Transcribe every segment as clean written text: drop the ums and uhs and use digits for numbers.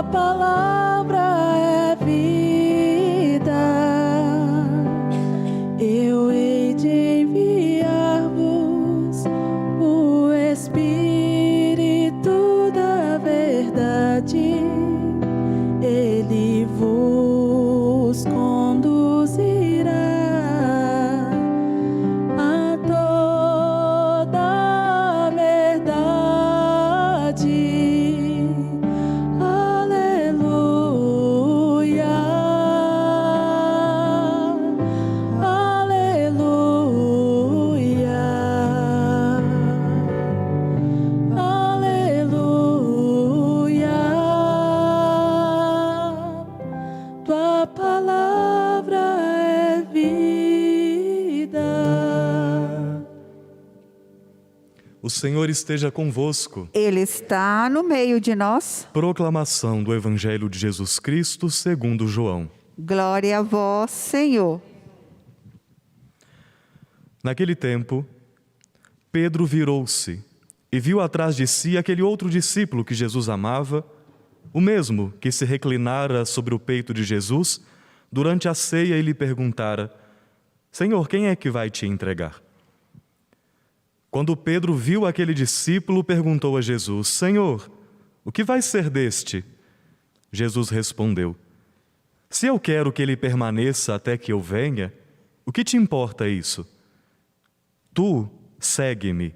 palavra é vida. Eu hei de enviar-vos o Espírito da verdade. Ele vos conduzirá a toda a verdade. O Senhor esteja convosco. Ele está no meio de nós. Proclamação do Evangelho de Jesus Cristo segundo João. Glória a vós, Senhor. Naquele tempo, Pedro virou-se e viu atrás de si aquele outro discípulo que Jesus amava, o mesmo que se reclinara sobre o peito de Jesus durante a ceia e lhe perguntara: Senhor, quem é que vai te entregar? Quando Pedro viu aquele discípulo, perguntou a Jesus: Senhor, o que vai ser deste? Jesus respondeu: Se eu quero que ele permaneça até que eu venha, o que te importa isso? Tu segue-me.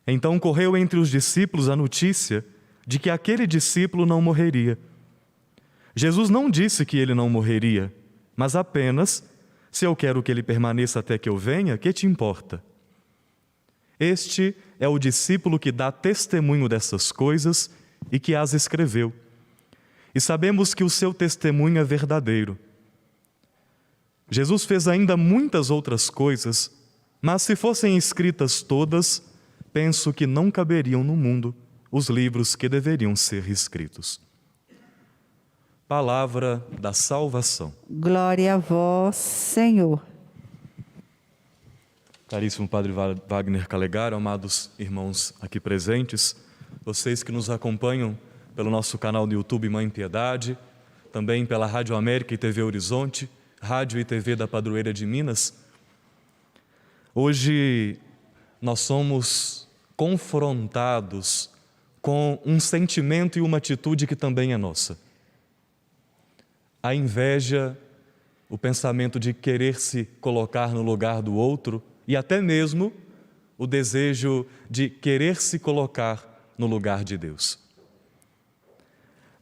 Então correu entre os discípulos a notícia de que aquele discípulo não morreria. Jesus não disse que ele não morreria, mas apenas: se eu quero que ele permaneça até que eu venha, que te importa? Este é o discípulo que dá testemunho dessas coisas e que as escreveu. E sabemos que o seu testemunho é verdadeiro. Jesus fez ainda muitas outras coisas, mas se fossem escritas todas, penso que não caberiam no mundo os livros que deveriam ser escritos. Palavra da salvação. Glória a vós, Senhor. Caríssimo Padre Wagner Calegaro, amados irmãos aqui presentes, vocês que nos acompanham pelo nosso canal do YouTube Mãe Piedade, também pela Rádio América e TV Horizonte, Rádio e TV da Padroeira de Minas. Hoje nós somos confrontados com um sentimento e uma atitude que também é nossa. A inveja, o pensamento de querer se colocar no lugar do outro, e até mesmo o desejo de querer se colocar no lugar de Deus.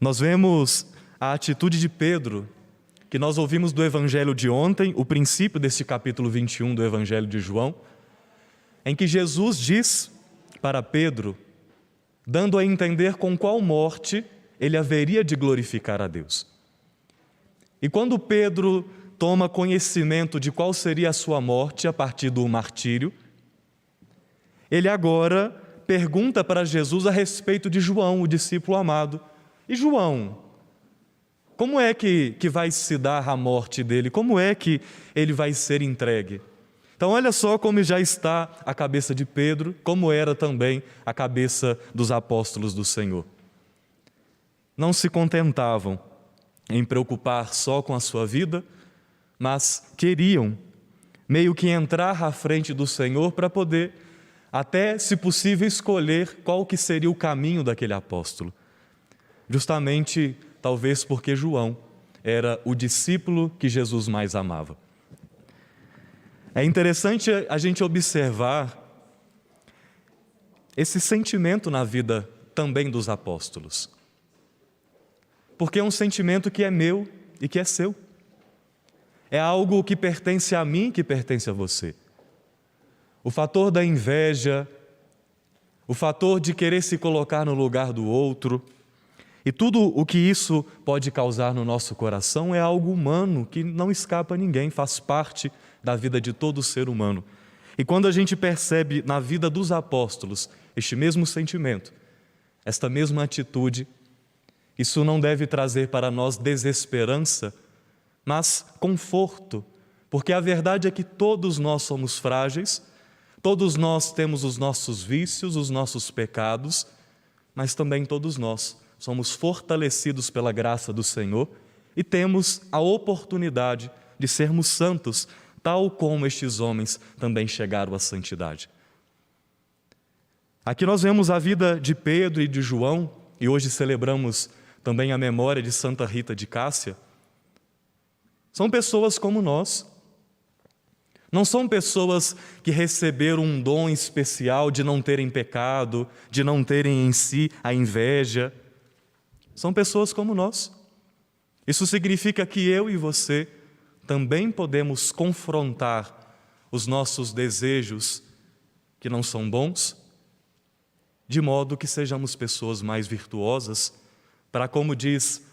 Nós vemos a atitude de Pedro, que nós ouvimos do Evangelho de ontem, o princípio deste capítulo 21 do Evangelho de João, em que Jesus diz para Pedro, dando a entender com qual morte ele haveria de glorificar a Deus. E quando Pedro toma conhecimento de qual seria a sua morte a partir do martírio, ele agora pergunta para Jesus a respeito de João, o discípulo amado. E João, como é que vai se dar a morte dele? Como é que ele vai ser entregue? Então olha só como já está a cabeça de Pedro, como era também a cabeça dos apóstolos do Senhor. Não se contentavam em preocupar só com a sua vida, mas queriam meio que entrar à frente do Senhor para poder, até se possível, escolher qual que seria o caminho daquele apóstolo. Justamente, talvez porque João era o discípulo que Jesus mais amava. É interessante a gente observar esse sentimento na vida também dos apóstolos. Porque é um sentimento que é meu e que é seu. É algo que pertence a mim, que pertence a você. O fator da inveja, o fator de querer se colocar no lugar do outro, e tudo o que isso pode causar no nosso coração é algo humano, que não escapa a ninguém, faz parte da vida de todo ser humano. E quando a gente percebe na vida dos apóstolos este mesmo sentimento, esta mesma atitude, isso não deve trazer para nós desesperança, mas conforto, porque a verdade é que todos nós somos frágeis, todos nós temos os nossos vícios, os nossos pecados, mas também todos nós somos fortalecidos pela graça do Senhor e temos a oportunidade de sermos santos, tal como estes homens também chegaram à santidade. Aqui nós vemos a vida de Pedro e de João, e hoje celebramos também a memória de Santa Rita de Cássia. São pessoas como nós. Não são pessoas que receberam um dom especial de não terem pecado, de não terem em si a inveja. São pessoas como nós. Isso significa que eu e você também podemos confrontar os nossos desejos que não são bons, de modo que sejamos pessoas mais virtuosas, para, como diz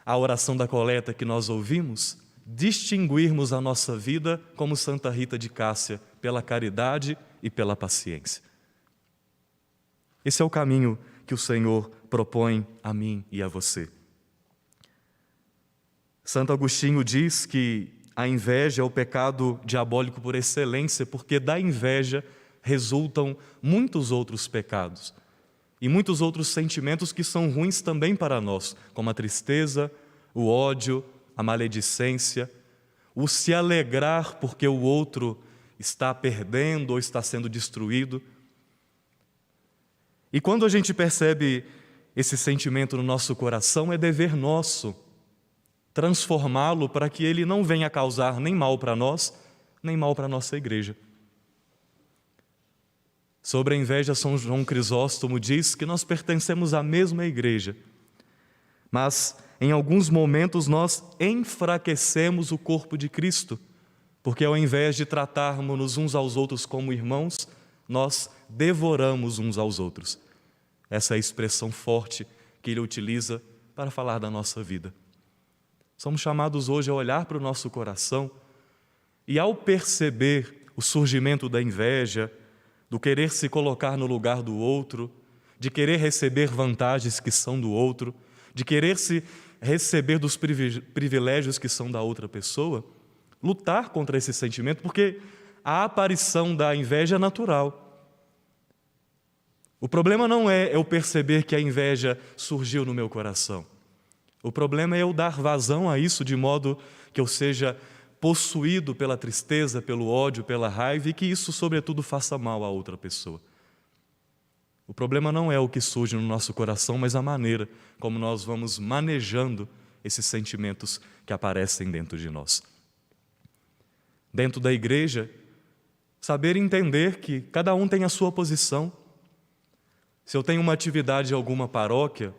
a oração da coleta que nós ouvimos, distinguirmos a nossa vida como Santa Rita de Cássia, pela caridade e pela paciência. Esse é o caminho que o Senhor propõe a mim e a você. Santo Agostinho diz que a inveja é o pecado diabólico por excelência, porque da inveja resultam muitos outros pecados e muitos outros sentimentos que são ruins também para nós, como a tristeza, o ódio, a maledicência, o se alegrar porque o outro está perdendo ou está sendo destruído. E quando a gente percebe esse sentimento no nosso coração, é dever nosso transformá-lo para que ele não venha causar nem mal para nós, nem mal para a nossa igreja. Sobre a inveja, São João Crisóstomo diz que nós pertencemos à mesma igreja, mas em alguns momentos nós enfraquecemos o corpo de Cristo, porque ao invés de tratarmos uns aos outros como irmãos, nós devoramos uns aos outros. Essa é a expressão forte que ele utiliza para falar da nossa vida. Somos chamados hoje a olhar para o nosso coração e, ao perceber o surgimento da inveja, do querer se colocar no lugar do outro, de querer receber vantagens que são do outro, de querer se receber dos privilégios que são da outra pessoa, lutar contra esse sentimento, porque a aparição da inveja é natural. O problema não é eu perceber que a inveja surgiu no meu coração. O problema é eu dar vazão a isso de modo que eu seja possuído pela tristeza, pelo ódio, pela raiva e que isso, sobretudo, faça mal a outra pessoa. O problema não é o que surge no nosso coração, mas a maneira como nós vamos manejando esses sentimentos que aparecem dentro de nós. Dentro da igreja, saber entender que cada um tem a sua posição. Se eu tenho uma atividade em alguma paróquia,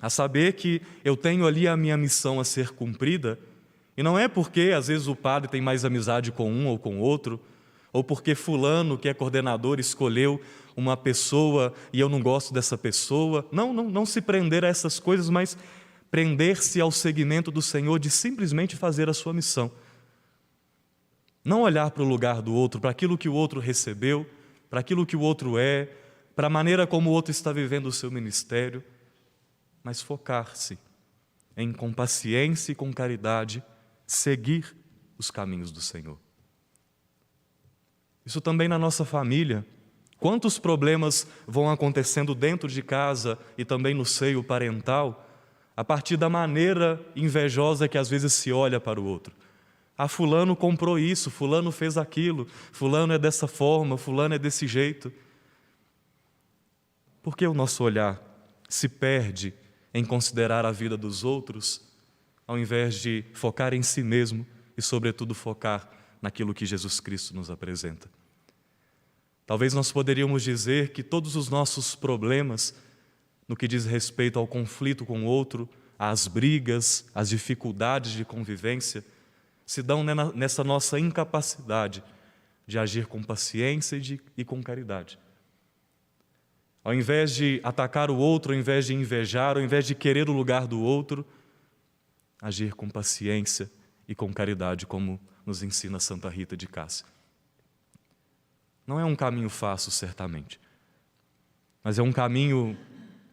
a saber que eu tenho ali a minha missão a ser cumprida, e não é porque às vezes o padre tem mais amizade com um ou com outro, ou porque fulano, que é coordenador, escolheu uma pessoa e eu não gosto dessa pessoa. Não se prender a essas coisas, mas prender-se ao seguimento do Senhor de simplesmente fazer a sua missão. Não olhar para o lugar do outro, para aquilo que o outro recebeu, para aquilo que o outro é, para a maneira como o outro está vivendo o seu ministério, mas focar-se em, com paciência e com caridade, seguir os caminhos do Senhor. Isso também na nossa família. Quantos problemas vão acontecendo dentro de casa e também no seio parental, a partir da maneira invejosa que às vezes se olha para o outro. Ah, fulano comprou isso, fulano fez aquilo, fulano é dessa forma, fulano é desse jeito. Por que o nosso olhar se perde em considerar a vida dos outros, ao invés de focar em si mesmo e, sobretudo, focar naquilo que Jesus Cristo nos apresenta? Talvez nós poderíamos dizer que todos os nossos problemas, no que diz respeito ao conflito com o outro, às brigas, às dificuldades de convivência, se dão nessa nossa incapacidade de agir com paciência e com caridade. Ao invés de atacar o outro, ao invés de invejar, ao invés de querer o lugar do outro, agir com paciência e com caridade, como nos ensina Santa Rita de Cássia. Não é um caminho fácil, certamente, mas é um caminho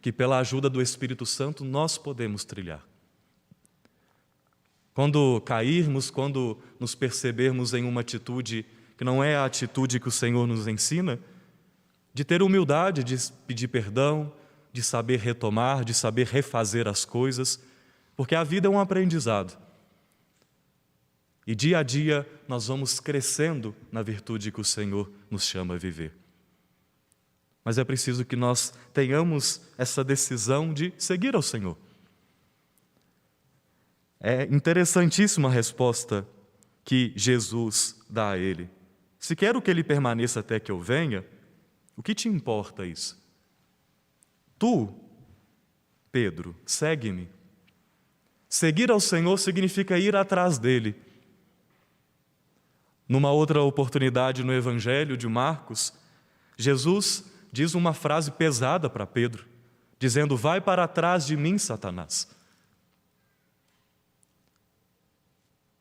que, pela ajuda do Espírito Santo, nós podemos trilhar. Quando cairmos, quando nos percebermos em uma atitude que não é a atitude que o Senhor nos ensina, de ter humildade, de pedir perdão, de saber retomar, de saber refazer as coisas, porque a vida é um aprendizado. E dia a dia nós vamos crescendo na virtude que o Senhor nos chama a viver. Mas é preciso que nós tenhamos essa decisão de seguir ao Senhor. É interessantíssima a resposta que Jesus dá a ele. Se quero que ele permaneça até que eu venha, o que te importa isso? Tu, Pedro, segue-me. Seguir ao Senhor significa ir atrás dele. Numa outra oportunidade no Evangelho de Marcos, Jesus diz uma frase pesada para Pedro, dizendo: vai para trás de mim, Satanás.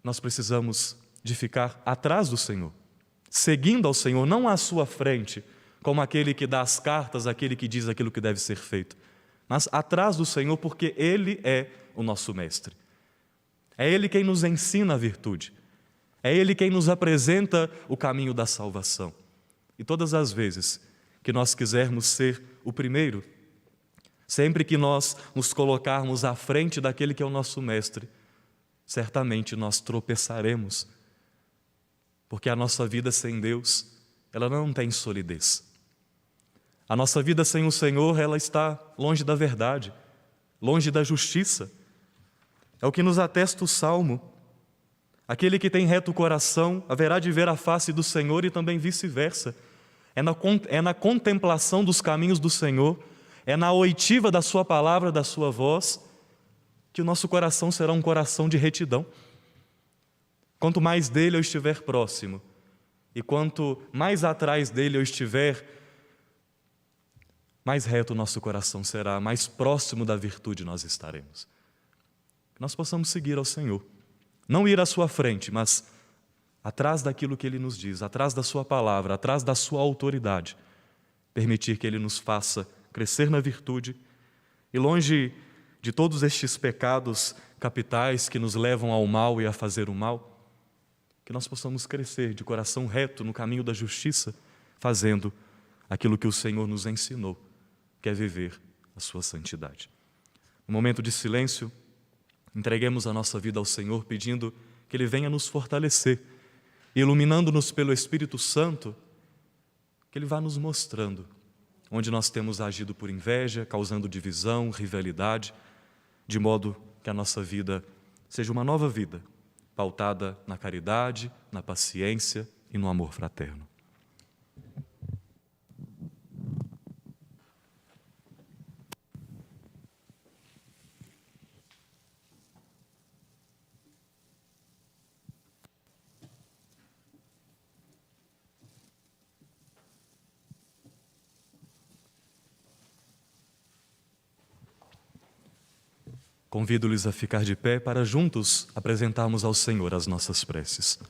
Nós precisamos de ficar atrás do Senhor, seguindo ao Senhor, não à sua frente, como aquele que dá as cartas, aquele que diz aquilo que deve ser feito, mas atrás do Senhor, porque Ele é o nosso mestre. É Ele quem nos ensina a virtude. É Ele quem nos apresenta o caminho da salvação. E todas as vezes que nós quisermos ser o primeiro, sempre que nós nos colocarmos à frente daquele que é o nosso mestre, certamente nós tropeçaremos, porque a nossa vida sem Deus, ela não tem solidez. A nossa vida sem o Senhor, ela está longe da verdade, longe da justiça. É o que nos atesta o Salmo. Aquele que tem reto coração haverá de ver a face do Senhor e também vice-versa. É na contemplação dos caminhos do Senhor, é na oitiva da sua palavra, da sua voz, que o nosso coração será um coração de retidão. Quanto mais dele eu estiver próximo, e quanto mais atrás dele eu estiver, mais reto o nosso coração será, mais próximo da virtude nós estaremos. Que nós possamos seguir ao Senhor, não ir à sua frente, mas atrás daquilo que Ele nos diz, atrás da sua palavra, atrás da sua autoridade, permitir que Ele nos faça crescer na virtude e longe de todos estes pecados capitais que nos levam ao mal e a fazer o mal, que nós possamos crescer de coração reto no caminho da justiça, fazendo aquilo que o Senhor nos ensinou, que é viver a sua santidade. No momento de silêncio, entreguemos a nossa vida ao Senhor, pedindo que Ele venha nos fortalecer, iluminando-nos pelo Espírito Santo, que Ele vá nos mostrando onde nós temos agido por inveja, causando divisão, rivalidade, de modo que a nossa vida seja uma nova vida, pautada na caridade, na paciência e no amor fraterno. Convido-lhes a ficar de pé para juntos apresentarmos ao Senhor as nossas preces.